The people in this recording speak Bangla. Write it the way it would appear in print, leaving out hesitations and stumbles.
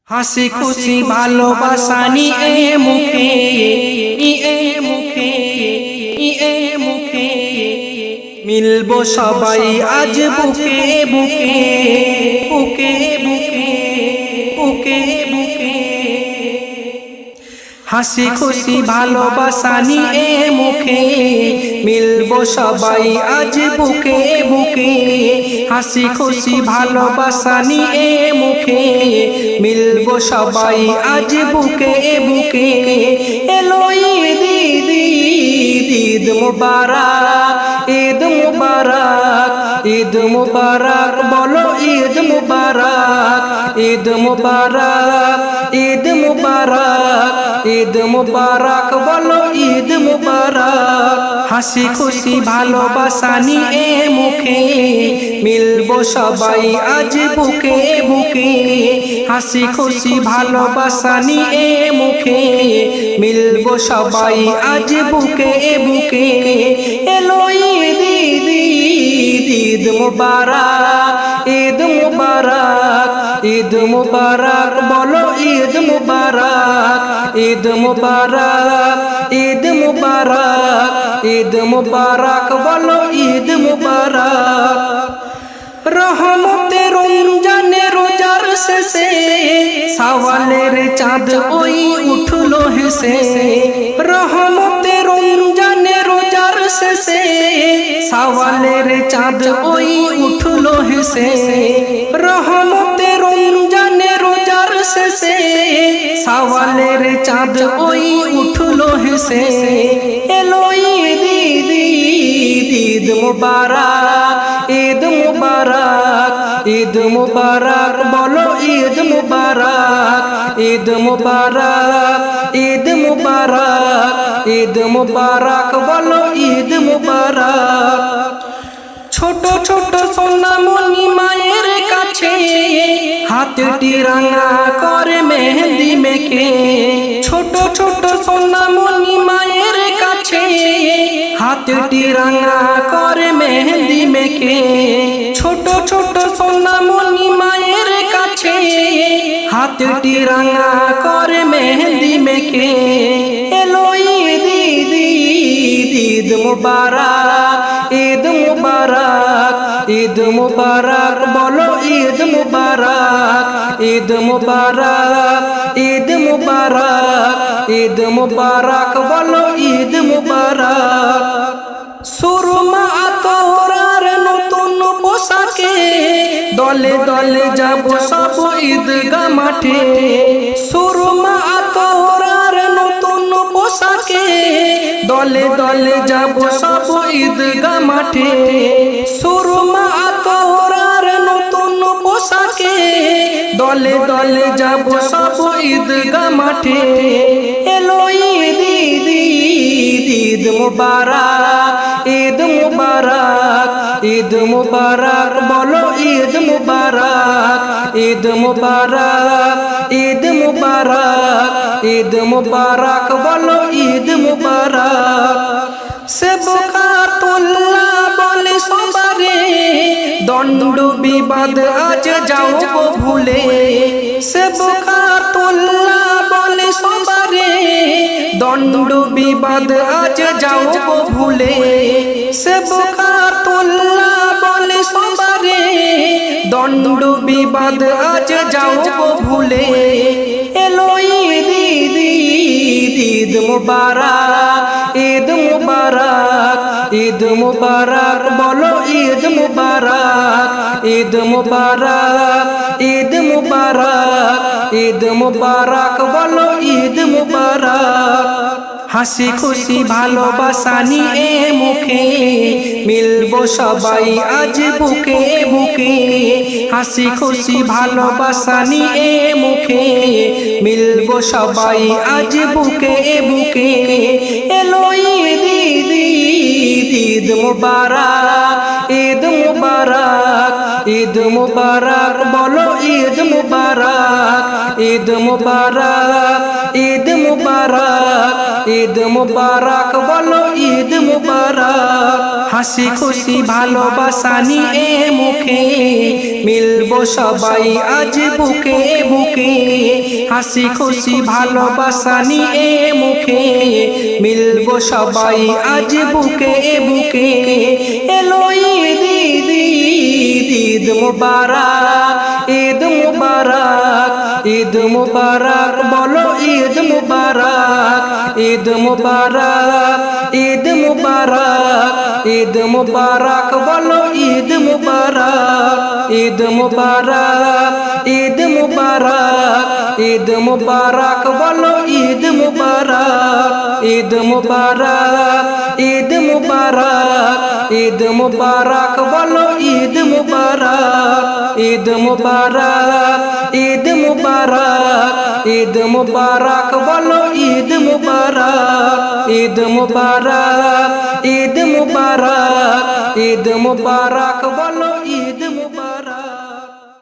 হাসি খুশি ভালোবাসা নিয়ে মুখে মুখে মিলবো সবাই আজ বুকে বুকে বুকে বুকে বুকে বুকে হাসি খুশি ভালোবাসা নিয়ে মুখে মিলবো সবাই আজ বুকে বুকে হাসি খুশি ভালোবাসা নিয়ে মুখে মিলবো সবাই আজ বুকে বুকে এলো ঈদ ঈদ মুবারক ঈদ মুবারক ঈদ মুবারক বলো ঈদ মুবারক ঈদ মুবারক ঈদ মুবারক ঈদ মুবারক বলো ঈদ মুবারক হাসি খুশি ভালোবাসা নিয়ে মুখে মিলবো সবাই আজ বুকে বুকে হাসি খুশি ভালোবাসা নিয়ে মুখে মিলবো সবাই আজ বুকে বুকে এলো ঈদ ঈদ মুবারক ঈদ মুবারক ঈদ মুবারক বলো ঈদ মুবারক ঈদ মুবারক ঈদ মুবারক ঈদ মুবারক বলো ঈদ মুবারক রহমতের রমজানে রোজার শেষে সওয়ালের চাঁদ ওই উঠলো হেসে রহমতের রমজানে রোজার শেষে সওয়ালের চাঁদ ওই উঠলো হেসে রহমতের রমজানে রোজার শেষে সওয়ালের চাঁদ ওই উঠলো হেসে এলো ঈদ ঈদ মুবারক ঈদ মুবারক ঈদ মুবারক বলো ঈদ মুবারক ঈদ মুবারক ঈদ মুবারক ঈদ মুবারক বলো ঈদ মুবারক ছোট ছোট সোনামণি মায়ের কাছে হাতটি রাঙা করে মেহেন্দি মেখে ছোট ছোট সোনামণি মায়ের কাছে হাতটি রাঙা করে মেহেন্দি মেখে ছোট ছোট সোনামণি মায়ের কাছে হাতটি রাঙা করে মেহেন্দি মেখে এলো ঈদ ঈদ মুবারক ঈদ মুবারক ঈদ মুবারক বলো ঈদ মুবারক ঈদ মুবারক ঈদ মুবারক ঈদ মুবারক বলো ঈদ মুবারক সুরমা আতরার নতুন পোশাকে দলে দলে যাব সব ঈদগাহ মাঠে সুরমা আতরার নতুন পোশাকে দলে দলে যাব সব ঈদগাহ মাঠে সুরমা আতরার নতুন পোশাকে দলে দলে যাব সব ঈদগাহ মাঠে এলো ঈদ ঈদ মুবারক ঈদ মুবারক ঈদ মুবারক বলো ঈদ মুবারক ঈদ মুবারক ঈদ মুবারক ঈদ মুবারক বলো ঈদ মুবারক সেবকাতুল্লাহ বলে সবারে দণ্ড বিবাদ আজ যাও ভুলে সেবকাতুল্লাহ বলে সবারে দণ্ড বিবাদ আজ যাও ভুলে সেবকাতুল্লাহ বলে সবারে দণ্ড বিবাদ আজ যাও ভুলে এলো ঈদ ঈদ মুবারক ঈদ মুবারক ঈদ মুবারক বলো ঈদ মুবারক ঈদ মুবারক ঈদ মুবারক ঈদ মুবারক বলো ঈদ মুবারক হাসি খুশি ভালোবাসা নিয়ে মুখে মিলবো সবাই আজ বুকে বুকে হাসি খুশি ভালোবাসা নিয়ে মুখে মিলবো সবাই আজ বুকে বুকে এলো ঈদ ঈদ মুবারক ঈদ মুবারক ঈদ মুবারক বলো ঈদ মুবারক ঈদ মুবারক ঈদ মুবারক ঈদ মুবারক বলো ঈদ মুবারক হাসি খুশি ভালোবাসা নিয়ে মুখে মিলবো সবাই আজ বুকে বুকে হাসি খুশি ভালোবাসা নিয়ে মুখে মিলবো সবাই আজ বুকে বুকে এলো ঈদ ঈদ ঈদ ঈদ মুবারক ঈদ মুবারক ঈদ মুবারক বলো ঈদ মুবারক ঈদ মুবারক ঈদ মুবারক ঈদ মুবারক বলো ঈদ মুবারক ঈদ মুবারক ঈদ মুবারক ঈদ মুবারক বলো ঈদ মুবারক ঈদ মুবারক ঈদ মুবারক ঈদ মুবারক বলো ঈদ মুবারক ঈদ মুবারক ঈদ মুবারক ঈদ মুবারক বলো ঈদ মুবারক ঈদ মুবারক ঈদ মুবারক ঈদ মুবারক